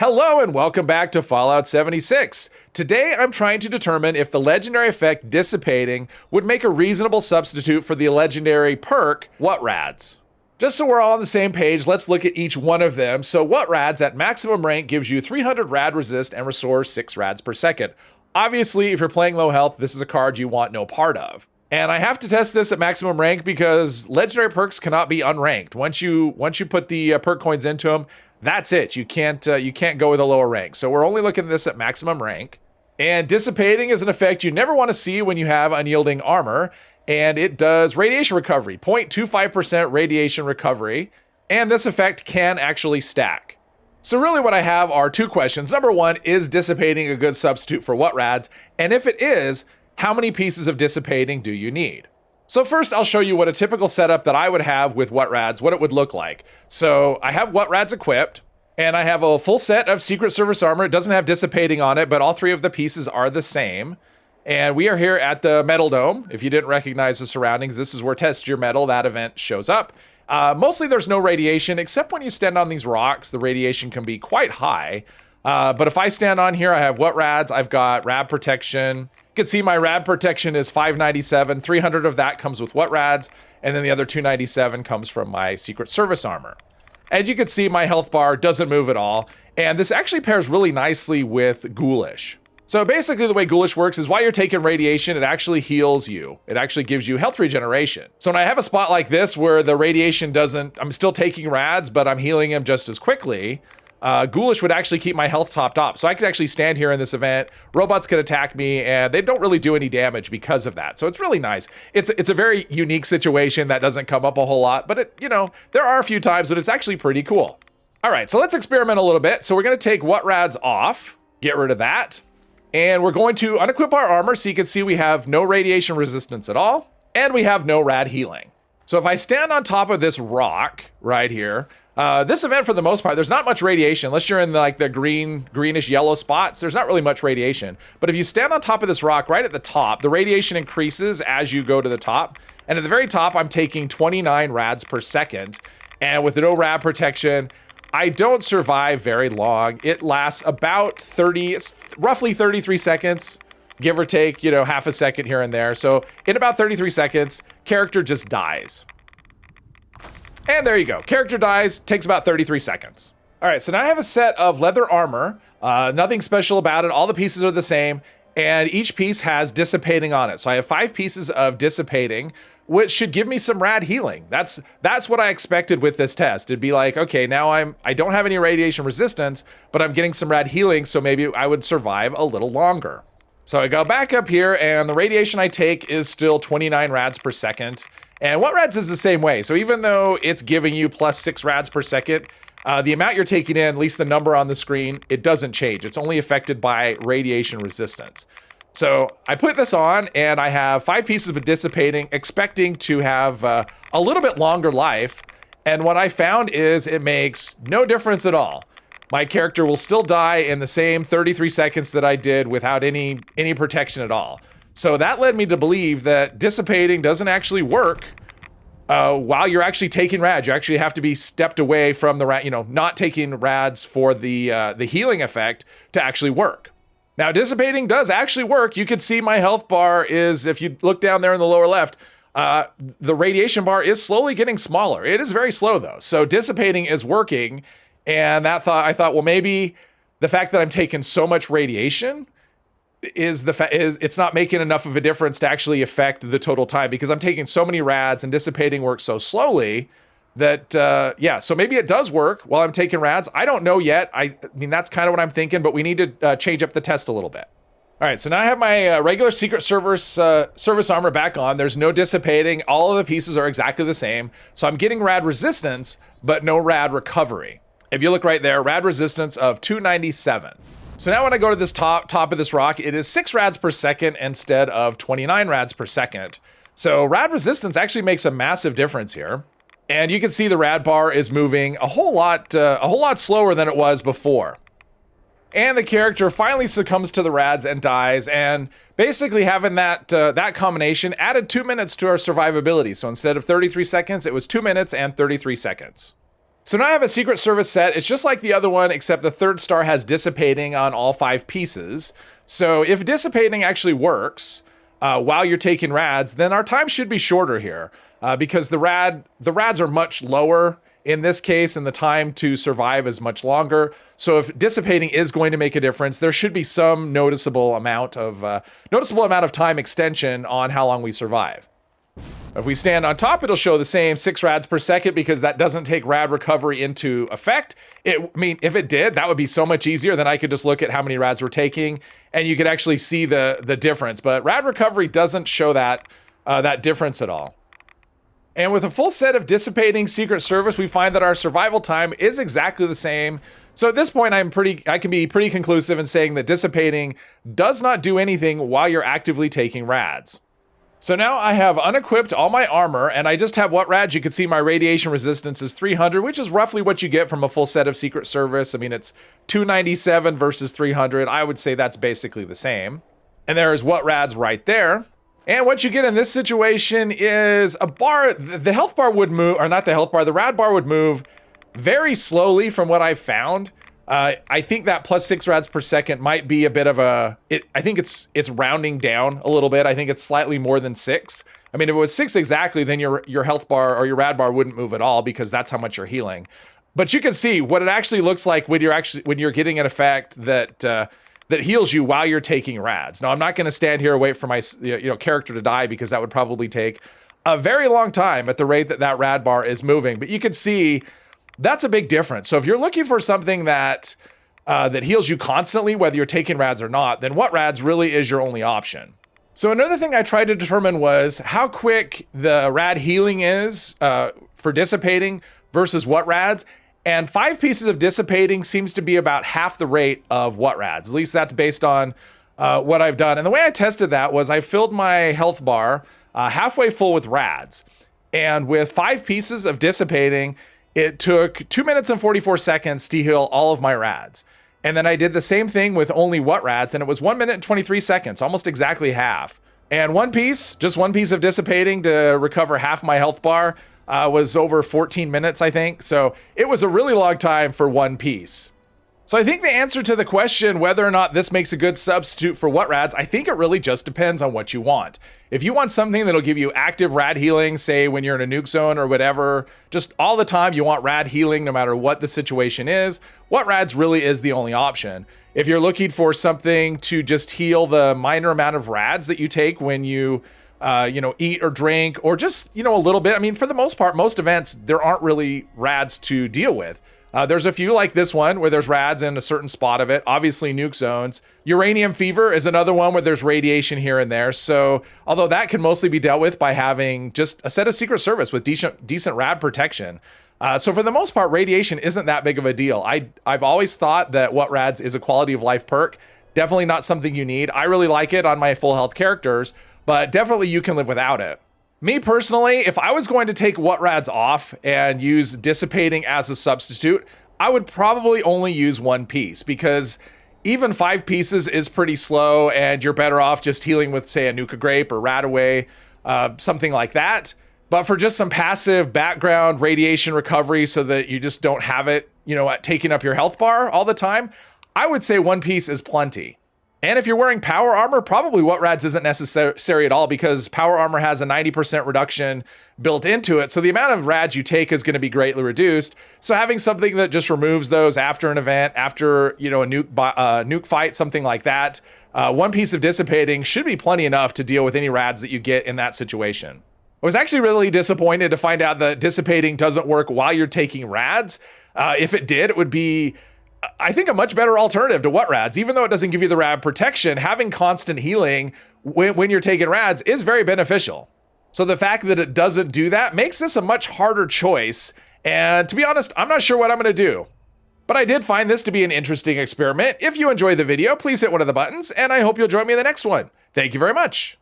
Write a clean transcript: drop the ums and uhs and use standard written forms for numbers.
Hello and welcome back to Fallout 76. Today I'm trying to determine if the legendary effect Dissipating would make a reasonable substitute for the legendary perk, Rads. Just so we're all on the same page, let's look at each one of them. So Rads at maximum rank gives you 300 rad resist and restores 6 rads per second. Obviously, if you're playing low health, this is a card you want no part of. And I have to test this at maximum rank because legendary perks cannot be unranked. Once you put the perk coins into them, that's it. You can't go with a lower rank. So we're only looking at this at maximum rank. And Dissipating is an effect you never want to see when you have unyielding armor. And it does radiation recovery, 0.25% radiation recovery. And this effect can actually stack. So really what I have are two questions. Number one, is Dissipating a good substitute for Rads? And if it is, how many pieces of Dissipating do you need? So first, I'll show you what a typical setup that I would have with Rads, what it would look like. So I have Rads equipped, and I have a full set of Secret Service armor. It doesn't have Dissipating on it, but all three of the pieces are the same. And we are here at the Metal Dome. If you didn't recognize the surroundings, this is where Test Your Metal, that event, shows up. Mostly there's no radiation, except when you stand on these rocks, the radiation can be quite high. But if I stand on here, I have Rads, I've got rad protection. You can see my rad protection is 597, 300 of that comes with Rads, and then the other 297 comes from my Secret Service armor. As you can see, my health bar doesn't move at all, and this actually pairs really nicely with Ghoulish. So basically the way Ghoulish works is while you're taking radiation, it actually heals you. It actually gives you health regeneration. So when I have a spot like this where the radiation I'm still taking rads, but I'm healing him just as quickly, Ghoulish would actually keep my health topped up. So I could actually stand here in this event, robots could attack me, and they don't really do any damage because of that. So it's really nice. It's a very unique situation that doesn't come up a whole lot, but there are a few times that it's actually pretty cool. All right, so let's experiment a little bit. So we're gonna take Rads off, get rid of that, and we're going to unequip our armor so you can see we have no radiation resistance at all, and we have no rad healing. So if I stand on top of this rock right here, this event, for the most part, there's not much radiation unless you're in the greenish yellow spots. There's not really much radiation. But if you stand on top of this rock right at the top, the radiation increases as you go to the top. And at the very top, I'm taking 29 rads per second. And with no rad protection, I don't survive very long. It lasts about it's roughly 33 seconds, give or take, half a second here and there. So in about 33 seconds, character just dies. And there you go. Character dies, takes about 33 seconds. All right, so now I have a set of leather armor. Nothing special about it. All the pieces are the same, and each piece has Dissipating on it. So I have 5 pieces of Dissipating, which should give me some rad healing. That's what I expected with this test. It'd be like, okay, now I don't have any radiation resistance, but I'm getting some rad healing, so maybe I would survive a little longer. So I go back up here, and the radiation I take is still 29 rads per second. And Rads is the same way. So even though it's giving you plus 6 rads per second, the amount you're taking in, at least the number on the screen, it doesn't change. It's only affected by radiation resistance. So I put this on, and I have 5 pieces of Dissipating, expecting to have a little bit longer life. And what I found is it makes no difference at all. My character will still die in the same 33 seconds that I did without any protection at all. So that led me to believe that Dissipating doesn't actually work while you're actually taking rads. You actually have to be stepped away from the rad, not taking rads for the healing effect to actually work. Now, Dissipating does actually work. You can see my health bar is, if you look down there in the lower left, the radiation bar is slowly getting smaller. It is very slow though. So Dissipating is working, and I thought, well, maybe the fact that I'm taking so much radiation is it's not making enough of a difference to actually affect the total time, because I'm taking so many rads and Dissipating works so slowly that so maybe it does work while I'm taking rads. I don't know yet. I mean, that's kind of what I'm thinking, but we need to change up the test a little bit. All right, so now I have my regular Secret Service armor back on. There's no Dissipating. All of the pieces are exactly the same. So I'm getting rad resistance, but no rad recovery. If you look right there, rad resistance of 297. So now when I go to this top of this rock, it is 6 rads per second instead of 29 rads per second. So rad resistance actually makes a massive difference here. And you can see the rad bar is moving a whole lot slower than it was before. And the character finally succumbs to the rads and dies. And basically having that combination added 2 minutes to our survivability. So instead of 33 seconds, it was 2 minutes and 33 seconds. So now I have a Secret Service set. It's just like the other one, except the third star has Dissipating on all 5 pieces. So if Dissipating actually works while you're taking Rads, then our time should be shorter here because the Rads are much lower in this case, and the time to survive is much longer. So if Dissipating is going to make a difference, there should be some noticeable amount of time extension on how long we survive. If we stand on top, it'll show the same 6 rads per second because that doesn't take rad recovery into effect. I mean, if it did, that would be so much easier. Then I could just look at how many rads we're taking and you could actually see the difference. But rad recovery doesn't show that difference at all. And with a full set of Dissipating Secret Service, we find that our survival time is exactly the same. So at this point, I can be pretty conclusive in saying that Dissipating does not do anything while you're actively taking rads. So now I have unequipped all my armor, and I just have what rads. You can see my radiation resistance is 300, which is roughly what you get from a full set of Secret Service. I mean, it's 297 versus 300. I would say that's basically the same. And there is what rads right there. And what you get in this situation is a bar. The health bar would move, or not the health bar, the rad bar would move very slowly from what I've found. I think that plus 6 rads per second might be a bit of I think it's rounding down a little bit. I think it's slightly more than 6. I mean, if it was 6 exactly, then your health bar or your rad bar wouldn't move at all because that's how much you're healing. But you can see what it actually looks like when you're getting an effect that heals you while you're taking rads. Now, I'm not going to stand here and wait for my character to die because that would probably take a very long time at the rate that rad bar is moving. But you can see that's a big difference. So if you're looking for something that heals you constantly, whether you're taking rads or not, then what rads really is your only option. So another thing I tried to determine was how quick the rad healing is for Dissipating versus what rads. And 5 pieces of Dissipating seems to be about half the rate of what rads. At least that's based on what I've done. And the way I tested that was I filled my health bar halfway full with rads. And with 5 pieces of Dissipating, it took 2 minutes and 44 seconds to heal all of my rads. And then I did the same thing with only what rads, and it was 1 minute and 23 seconds, almost exactly half. And just one piece of Dissipating to recover half my health bar was over 14 minutes, I think. So it was a really long time for one piece. So I think the answer to the question whether or not this makes a good substitute for what rads, I think it really just depends on what you want. If you want something that'll give you active rad healing, say when you're in a nuke zone or whatever, just all the time you want rad healing no matter what the situation is, what rads really is the only option. If you're looking for something to just heal the minor amount of rads that you take when you eat or drink or just, a little bit. I mean, for the most part, most events, there aren't really rads to deal with. There's a few like this one where there's rads in a certain spot of it, obviously nuke zones. Uranium fever is another one where there's radiation here and there. So although that can mostly be dealt with by having just a set of Secret Service with decent rad protection. So for the most part, radiation isn't that big of a deal. I've always thought that what rads is a quality of life perk. Definitely not something you need. I really like it on my full health characters, but definitely you can live without it. Me personally, if I was going to take what rads off and use Dissipating as a substitute, I would probably only use 1 piece because even 5 pieces is pretty slow and you're better off just healing with, say, a Nuka Grape or Radaway, something like that. But for just some passive background radiation recovery so that you just don't have it, taking up your health bar all the time, I would say 1 piece is plenty. And if you're wearing power armor, probably what rads isn't necessary at all because power armor has a 90% reduction built into it. So the amount of rads you take is going to be greatly reduced. So having something that just removes those after an event, after, a nuke fight, something like that, 1 piece of Dissipating should be plenty enough to deal with any rads that you get in that situation. I was actually really disappointed to find out that Dissipating doesn't work while you're taking rads. If it did, it would be, I think, a much better alternative to what rads. Even though it doesn't give you the rad protection, having constant healing when you're taking rads is very beneficial. So the fact that it doesn't do that makes this a much harder choice. And to be honest, I'm not sure what I'm going to do. But I did find this to be an interesting experiment. If you enjoyed the video, please hit one of the buttons, and I hope you'll join me in the next one. Thank you very much.